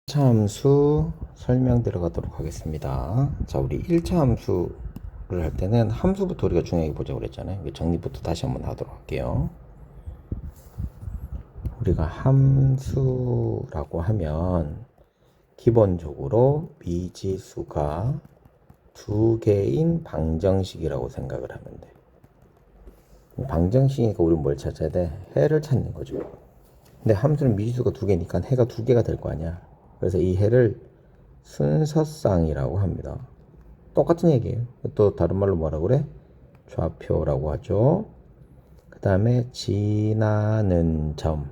1차 함수 설명 들어가도록 하겠습니다. 자, 우리 1차 함수를 할 때는 함수부터 우리가 중요하게 보자고 그랬잖아요. 정리부터 다시 한번 하도록 할게요. 우리가 함수라고 하면 기본적으로 미지수가 두 개인 방정식이라고 생각을 하면 돼. 방정식이니까 우리는 뭘 찾아야 돼? 해를 찾는 거죠. 근데 함수는 미지수가 두 개니까 해가 두 개가 될 거 아니야. 그래서 이 해를 순서쌍이라고 합니다. 똑같은 얘기예요. 또 다른 말로 뭐라 그래? 좌표라고 하죠. 그 다음에 지나는 점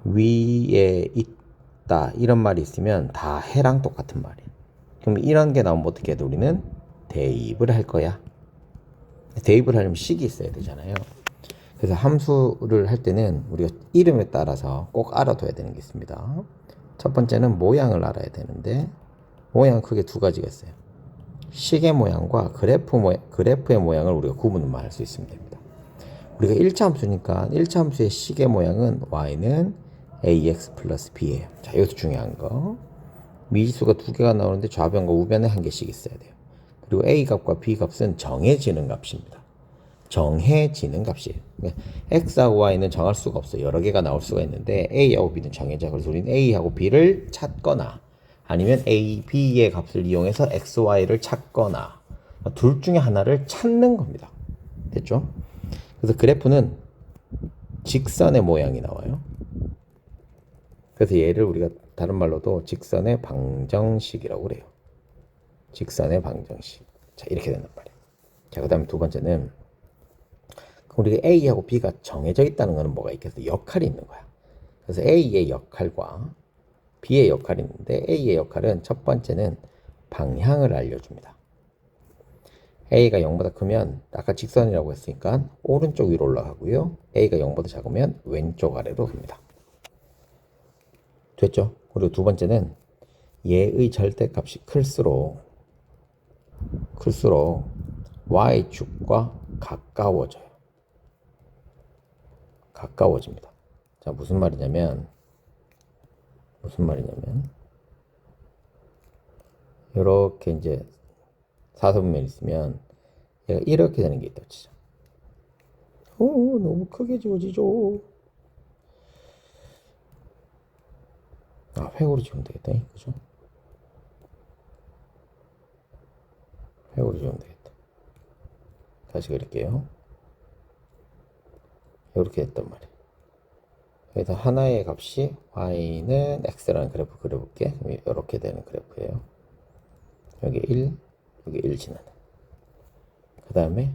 위에 있다 이런 말이 있으면 다 해랑 똑같은 말이에요. 그럼 이런 게 나오면 어떻게 해야 돼? 우리는 대입을 할 거야. 대입을 하려면 식이 있어야 되잖아요. 그래서 함수를 할 때는 우리가 이름에 따라서 꼭 알아둬야 되는 게 있습니다. 첫 번째는 모양을 알아야 되는데, 모양은 크게 두 가지가 있어요. 식의 모양과 그래프의 모양을 우리가 구분을 할 수 있으면 됩니다. 우리가 1차 함수니까 1차 함수의 식의 모양은 y는 ax 플러스 b예요. 자, 여기서 중요한 거. 미지수가 두 개가 나오는데 좌변과 우변에 한 개씩 있어야 돼요. 그리고 a 값과 b 값은 정해지는 값입니다. 정해지는 값이에요. x하고 y는 정할 수가 없어요. 여러 개가 나올 수가 있는데 a하고 b는 정해져. 그래서 우리는 a하고 b를 찾거나 아니면 a, b의 값을 이용해서 x, y를 찾거나 둘 중에 하나를 찾는 겁니다. 됐죠? 그래서 그래프는 직선의 모양이 나와요. 그래서 얘를 우리가 다른 말로도 직선의 방정식이라고 그래요. 직선의 방정식. 자, 이렇게 된단 말이에요. 자, 그 다음에 두 번째는 우리가 A하고 B가 정해져 있다는 것은 뭐가 있겠어? 역할이 있는 거야. 그래서 A의 역할과 B의 역할이 있는데 A의 역할은 첫 번째는 방향을 알려줍니다. A가 0보다 크면 아까 직선이라고 했으니까 오른쪽 위로 올라가고요. A가 0보다 작으면 왼쪽 아래로 갑니다. 됐죠? 그리고 두 번째는 얘의 절대값이 클수록 Y축과 가까워집니다. 자, 무슨 말이냐면 이렇게 이제 사선면 있으면 얘가 이렇게 되는 게 있다 치죠. 너무 크게 지워지죠. 획으로 지우면 되겠다. 그죠? 획으로 지우면 되겠다. 다시 그릴게요. 이렇게 됐단 말이에요. 그래서 하나의 값이 y는 x라는 그래프 그려볼게. 이렇게 되는 그래프예요. 여기 1, 여기 1 지나는. 그 다음에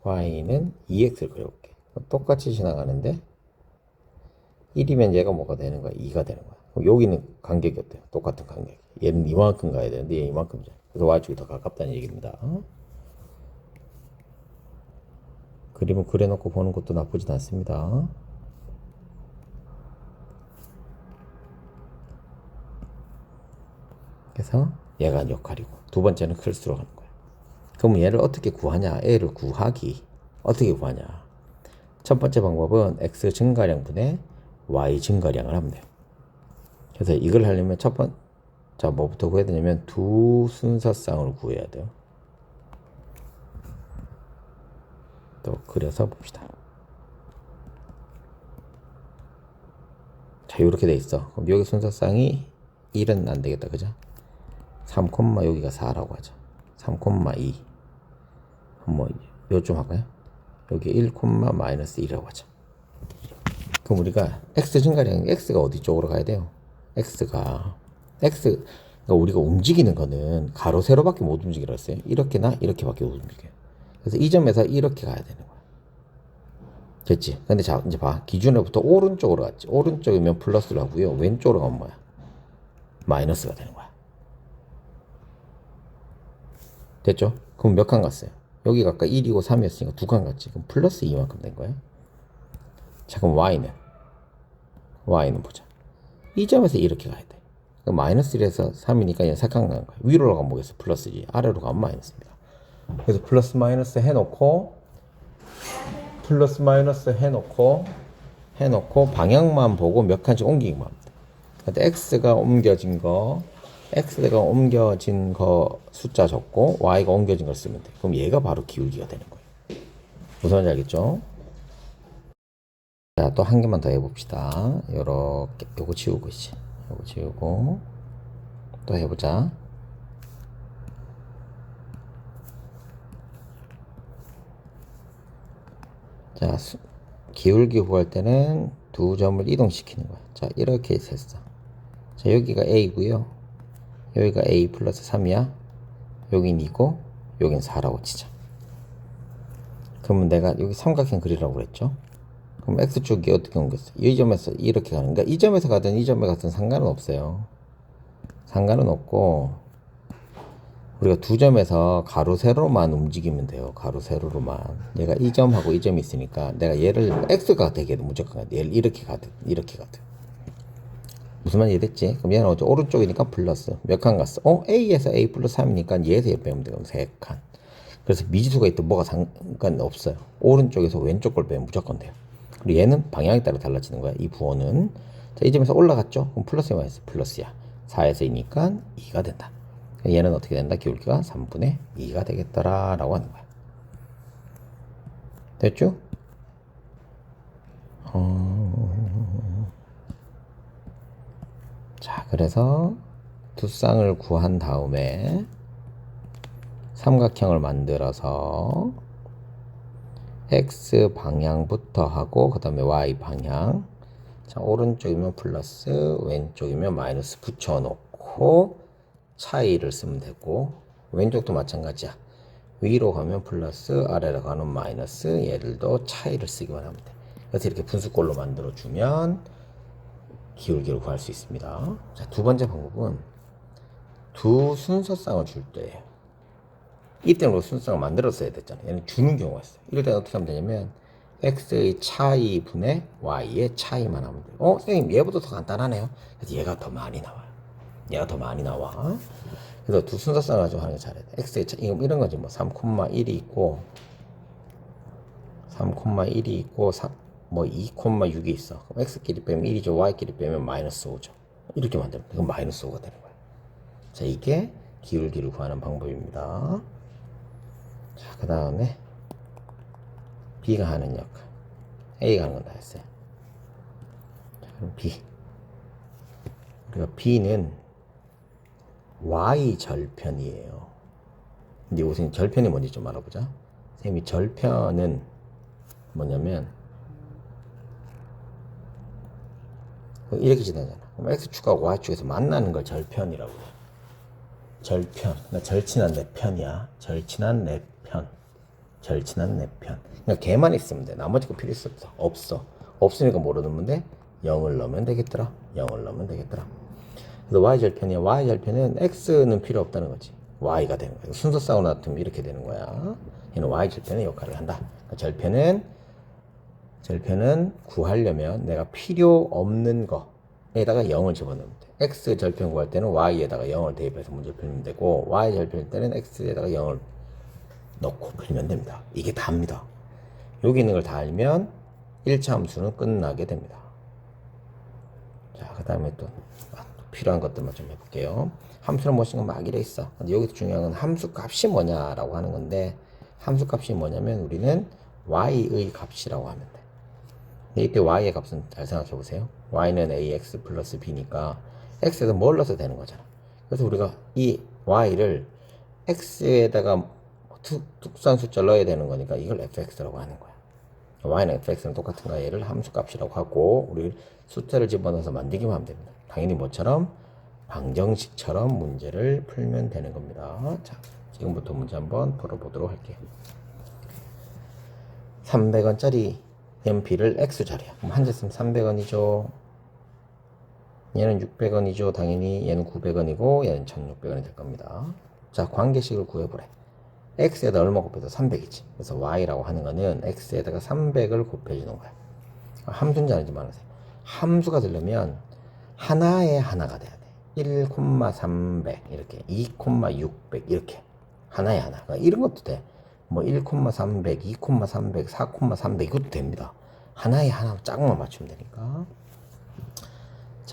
y는 2x를 그려볼게. 똑같이 지나가는데 1이면 얘가 뭐가 되는 거야? 2가 되는 거야. 그럼 여기는 간격이 어때요? 똑같은 간격. 얘는 이만큼 가야 되는데 얘 이만큼이잖아. 그래서 y축이 더 가깝다는 얘기입니다. 그림을 그려놓고 보는 것도 나쁘진 않습니다. 그래서 얘가 역할이고 두 번째는 클수록 하는 거야. 그럼 얘를 어떻게 구하냐? 애를 구하기 어떻게 구하냐? 첫 번째 방법은 x 증가량분의 y 증가량을 하면 돼요. 그래서 이걸 하려면 자, 뭐부터 구해야 되냐면 두 순서쌍을 구해야 돼요. 또 그려서 봅시다. 자, 이렇게 돼 있어. 그럼 여기 순서쌍이 1은 안 되겠다, 그죠? 3, 여기가 4라고 하죠. 3,2. 한번 요점 할까요? 여기 1, 마이너스 2라고 하죠. 그럼 우리가 x 증가량, x가 어디 쪽으로 가야 돼요? 그러니까 우리가 움직이는 거는 가로 세로밖에 못 움직이라 했어요. 이렇게나 이렇게밖에 못 움직여요. 그래서 이 점에서 이렇게 가야 되는 거야. 됐지? 근데 자, 이제 봐. 기준으로부터 오른쪽으로 갔지. 오른쪽이면 플러스를 하고요. 왼쪽으로 가면 뭐야? 마이너스가 되는 거야. 됐죠? 그럼 몇 칸 갔어요? 여기가 아까 1이고 3이었으니까 두 칸 갔지. 그럼 플러스 2만큼 된 거야. 자, 그럼 y는 보자. 이 점에서 이렇게 가야 돼. 그럼 마이너스 1에서 3이니까 얘는 4칸 가는 거야. 위로 가면 뭐겠어? 플러스지. 아래로 가면 마이너스입니다. 그래서 플러스 마이너스 해놓고 방향만 보고 몇 칸씩 옮기기만 하면 돼. 근데 x가 옮겨진 거 숫자 적고 y가 옮겨진 걸 쓰면 돼. 그럼 얘가 바로 기울기가 되는 거예요. 무슨 말인지 알겠죠? 자, 또 한 개만 더 해봅시다. 요렇게 요거 지우고 이제 요거 지우고 또 해보자. 자, 기울기 구할 때는 두 점을 이동시키는 거야. 자, 이렇게 했어. 자, 여기가 a고요. 여기가 a 플러스 3이야. 여긴 2고 여긴 4라고 치자. 그러면 내가 여기 삼각형 그리라고 그랬죠. 그럼 x축이 어떻게 옮겼어? 이 점에서 이렇게 가는 거야. 이 점에서 가든 이 점에 가든 상관은 없어요. 상관은 없고 우리가 두 점에서 가로 세로만 움직이면 돼요. 가로 세로로만. 얘가 이 점하고 이 점이 있으니까 내가 얘를 x가 되게 무조건 가야 돼. 얘를 이렇게 가든 이렇게 가든. 무슨 말인지 이해됐지? 그럼 얘는 어째 오른쪽이니까 플러스 몇 칸 갔어? A에서 A 플러스 3이니까 얘에서 얘 빼면 돼요. 3칸. 그래서 미지수가 있든 뭐가 상관없어요. 오른쪽에서 왼쪽 걸 빼면 무조건 돼요. 그리고 얘는 방향에 따라 달라지는 거야. 이 부호는. 자, 이 점에서 올라갔죠? 그럼 플러스에 마이너스 플러스야. 4에서 2니까 2가 된다. 얘는 어떻게 된다? 기울기가 3분의 2가 되겠더라 라고 하는 거야. 됐죠? 자, 그래서 두 쌍을 구한 다음에 삼각형을 만들어서 x 방향부터 하고 그 다음에 y 방향. 자, 오른쪽이면 플러스 왼쪽이면 마이너스 붙여놓고 차이를 쓰면 되고 왼쪽도 마찬가지야. 위로 가면 플러스 아래로 가면 마이너스 얘들도 차이를 쓰기만 하면 돼. 그래서 이렇게 분수꼴로 만들어주면 기울기를 구할 수 있습니다. 자, 두 번째 방법은 두 순서쌍을 줄 때 이때는 순서쌍을 만들었어야 됐잖아요. 얘는 주는 경우가 있어요. 이럴 때는 어떻게 하면 되냐면 x의 차이 분의 y의 차이만 하면 돼요. 선생님 얘보다 더 간단하네요. 그래서 얘가 더 많이 나와요. 얘가 더 많이 나와. 그래서 두 순서쌍을 가지고 하는 거 잘해야 돼. x의 차이 이런 거지. 뭐 3,1이 있고 3,1이 있고 2,6이 있어. 그럼 x끼리 빼면 1이죠. y끼리 빼면 마이너스 5죠. 이렇게 만들면 돼. 그럼 마이너스 5가 되는 거야. 자, 이게 기울기를 구하는 방법입니다. 자, 그 다음에 b가 하는 역할, a가 하는 건 다 했어요. 자, 그럼 b. 우리가 b는 y 절편이에요. 근데 우선 절편이 뭔지 좀 알아보자. 선생님이 절편은 뭐냐면 이렇게 지나잖아. 그럼 x축하고 y축에서 만나는 걸 절편이라고 해. 절편. 그러니까 절친한 네 편이야. 절친한 네 편. 절친한 네 편. 그러니까 걔만 있으면 돼. 나머지 거 필요 없어. 없어. 없으니까 뭐로 넣으면 돼? 0을 넣으면 되겠더라. 0을 넣으면 되겠더라. 그래서 y절편이야. y절편은 x는 필요 없다는 거지. y가 되는 거야. 순서쌍으로 놔두면 이렇게 되는 거야. 얘는 y절편의 역할을 한다. 그러니까 절편은 구하려면 내가 필요 없는 거에다가 0을 집어넣으면 돼. x 절편 구할 때는 y에다가 0을 대입해서 문제를 풀면 되고 y 절편일 때는 x에다가 0을 넣고 풀면 됩니다. 이게 답니다. 여기 있는 걸 다 알면 1차 함수는 끝나게 됩니다. 자, 그 다음에 또 필요한 것들만 좀 해볼게요. 함수는 무엇인가 막 이래 있어. 근데 여기서 중요한 건 함수 값이 뭐냐라고 하는 건데 함수 값이 뭐냐면 우리는 y의 값이라고 하면 돼. 근데 이때 y의 값은 잘 생각해 보세요. y는 ax 플러스 b니까 x에서 뭘 넣어서 되는 거잖아. 그래서 우리가 이 y를 x에다가 특수한 숫자를 넣어야 되는 거니까 이걸 fx라고 하는 거야. y는 fx는 똑같은 거 얘를 함수값이라고 하고 우리 숫자를 집어넣어서 만들기만 하면 됩니다. 당연히 뭐처럼 방정식처럼 문제를 풀면 되는 겁니다. 자, 지금부터 문제 한번 풀어보도록 할게요. 300원짜리 연필을 x자리야. 그럼 한 개 쓰면 300원이죠. 얘는 600원이죠. 당연히 얘는 900원이고 얘는 1600원이 될 겁니다. 자, 관계식을 구해보래. x에다 얼마 곱해서 300이지. 그래서 y라고 하는 거는 x에다가 300을 곱해주는 거야. 함수인지 아닌지 말하세요. 함수가 되려면 하나에 하나가 돼야 돼. 1,300 이렇게 2,600 이렇게 하나에 하나. 그러니까 이런 것도 돼. 뭐 1,300, 2,300, 4,300 이것도 됩니다. 하나에 하나 짝만 맞추면 되니까.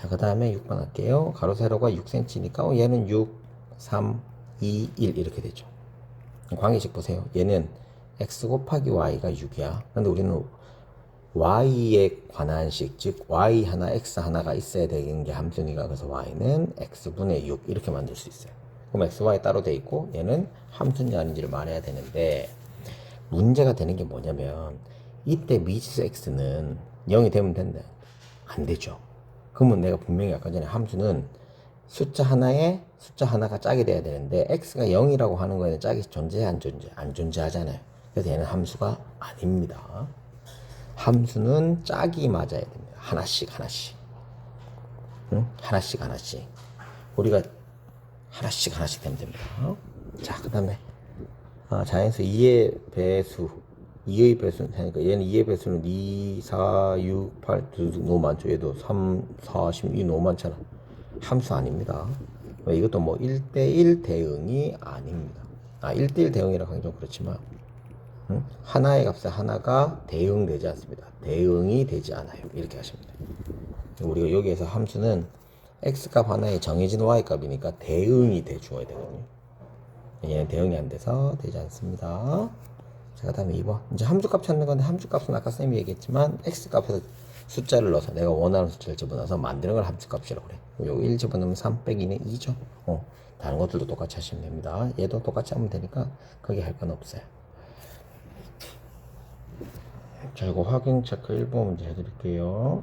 자, 그 다음에 6번 할게요. 가로 세로가 6cm니까 얘는 6, 3, 2, 1 이렇게 되죠. 관계식 보세요. 얘는 x 곱하기 y가 6이야. 근데 우리는 y에 관한 식, 즉 y 하나, x 하나가 있어야 되는 게 함수니까 그래서 y는 x분의 6 이렇게 만들 수 있어요. 그럼 x, y 따로 돼 있고 얘는 함수인지 아닌지를 말해야 되는데 문제가 되는 게 뭐냐면 이때 미지수 x는 0이 되면 된다. 안 되죠. 그러면 내가 분명히 아까 전에 함수는 숫자 하나에 숫자 하나가 짝이 돼야 되는데 x가 0이라고 하는 거에는 짝이 존재해 안 존재? 안 존재하잖아요. 그래서 얘는 함수가 아닙니다. 함수는 짝이 맞아야 됩니다. 하나씩 하나씩. 응? 하나씩 하나씩. 우리가 하나씩 되면 됩니다. 자, 그 다음에 자연수 2의 배수 2의 배수는 되니까 얘는 2의 배수는 2, 4, 6, 8 너무 많죠. 얘도 3, 4, 16 너무 많잖아. 함수 아닙니다. 이것도 뭐 1대1 대응이 아닙니다. 1대1 대응이라고 하긴 좀 그렇지만 하나의 값에 하나가 대응되지 않습니다. 대응이 되지 않아요. 이렇게 하시면 돼요. 우리가 여기에서 함수는 x값 하나에 정해진 y값이니까 대응이 돼 주어야 되거든요. 얘는 대응이 안 돼서 되지 않습니다. 자, 그 다음에 2번. 이제 함수값 찾는 건데 함수값은 아까 쌤이 얘기했지만 x값에서 숫자를 넣어서 내가 원하는 숫자를 집어넣어서 만드는 걸 함수값이라고 그래. 요거 1 집어넣으면 3 빼기는 2죠. 다른 것들도 똑같이 하시면 됩니다. 얘도 똑같이 하면 되니까 거기 할 건 없어요. 자, 이거 확인 체크 1번 문제 해드릴게요.